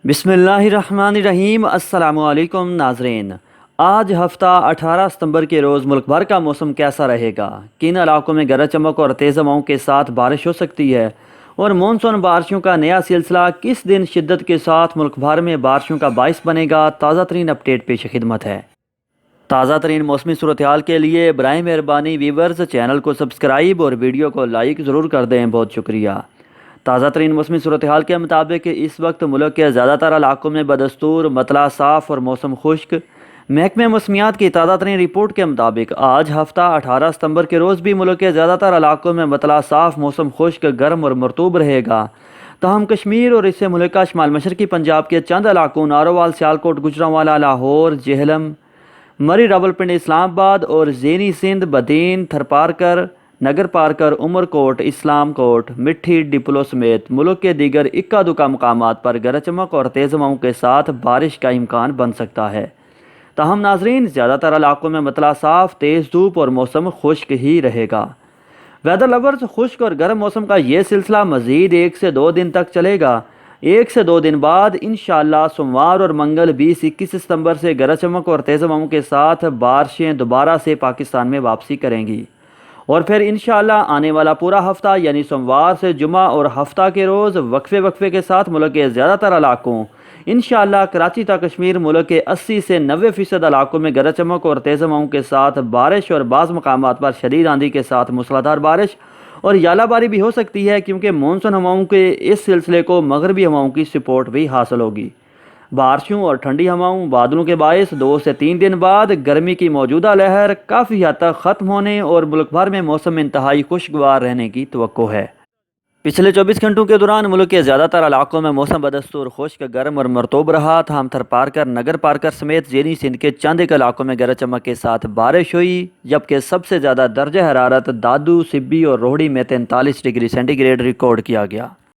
बिस्मिल्लाहिर्रहमानिर्रहीम। अस्सलामु अलैकुम नाजरीन। आज हफ्ता 18 सितंबर के रोज़ मुल्क भर का मौसम कैसा रहेगा, किन इलाकों में गरज चमक और तेज़ हवाओं के साथ बारिश हो सकती है और मानसून बारिशों का नया सिलसिला किस दिन शिद्दत के साथ मुल्क भर में बारिशों का बाइस बनेगा, ताज़ा तरीन अपडेट पेश खिदमत है। ताज़ा तरीन मौसमी सूरत हाल के लिए बराए मेहरबानी व्यूवर्स चैनल को सब्सक्राइब और वीडियो को लाइक ज़रूर कर दें, बहुत शुक्रिया। ताज़ा तरीन मौसमी सूरत हाल के मुताबिक इस वक्त मुल्क के ज़्यादातर इलाकों में बदस्तूर मतला साफ़ और मौसम खुश्क। महकमे मौसमियात की ताज़ा तरीन रिपोर्ट के मुताबिक आज हफ्ता 18 सितंबर के रोज़ भी मुल्क के ज़्यादातर इलाकों में मतला साफ़ मौसम खुश्क, गर्म और मरतूब रहेगा। तहम कश्मीर और इससे मुल्क का शुमाल मशरकी पंजाब के चंद इलाकों नारोवाल, सियालकोट, गुजरांवाला, लाहौर, जेहलम, मरी, रावलपिंडी, इस्लामाबाद और ज़ेनी सिंध, बदीन, थरपारकर, नगर पारकर, उमरकोट, इस्लाम कोट, मिट्ठी, डिपलो समेत मुल्क के दीगर इक्का दुक्का मकामात पर गरज चमक और तेज़ हवाओं के साथ बारिश का इम्कान बन सकता है। ताहम नाजरीन, ज़्यादातर इलाकों में मतला साफ़, तेज़ धूप और मौसम खुश्क ही रहेगा। वेदर लवर्स, खुश्क और गर्म मौसम का ये सिलसिला मज़ीद 1 से 2 दिन तक चलेगा। 1 से 2 दिन बाद इंशाअल्लाह सोमवार और मंगल 20-21 सितंबर से गरज चमक और तेज़ हवाओं के साथ बारिशें दोबारा से पाकिस्तान में वापसी करेंगी और फिर इंशाअल्लाह आने वाला पूरा हफ्ता यानी सोमवार से जुमा और हफ्ता के रोज़ वक्फे वक्फे के साथ मुल्क के ज़्यादातर इलाकों इंशाअल्लाह कराची तक कश्मीर मुल्क के 80 से 90% इलाकों में गरज चमक और तेज़ हवाओं के साथ बारिश और बाज़ मकामात पर शदीद आंधी के साथ मूसलाधार बारिश और यालाबारी भी हो सकती है, क्योंकि मानसून हवाओं के इस सिलसिले को मगरबी हवाओं की सपोर्ट भी हासिल होगी। बारिशों और ठंडी हवाओं बादलों के बायस 2 से 3 दिन बाद गर्मी की मौजूदा लहर काफ़ी हद तक ख़त्म होने और मुल्क भर में मौसम इंतहाई खुशगवार रहने की तवक्को है। पिछले 24 घंटों के दौरान मुल्क के ज़्यादातर इलाकों में मौसम बदस्तूर खुश्क, गर्म और मरतूब रहा। थाम थर पारकर, नगर पारकर समेत ज़ेनी सिंध के चंद एक इलाकों में गरज चमक के साथ बारिश हुई, जबकि सबसे ज़्यादा दर्जा हरारत दादू, सिब्बी और रोहड़ी में 43 डिग्री सेंटीग्रेड रिकॉर्ड किया गया।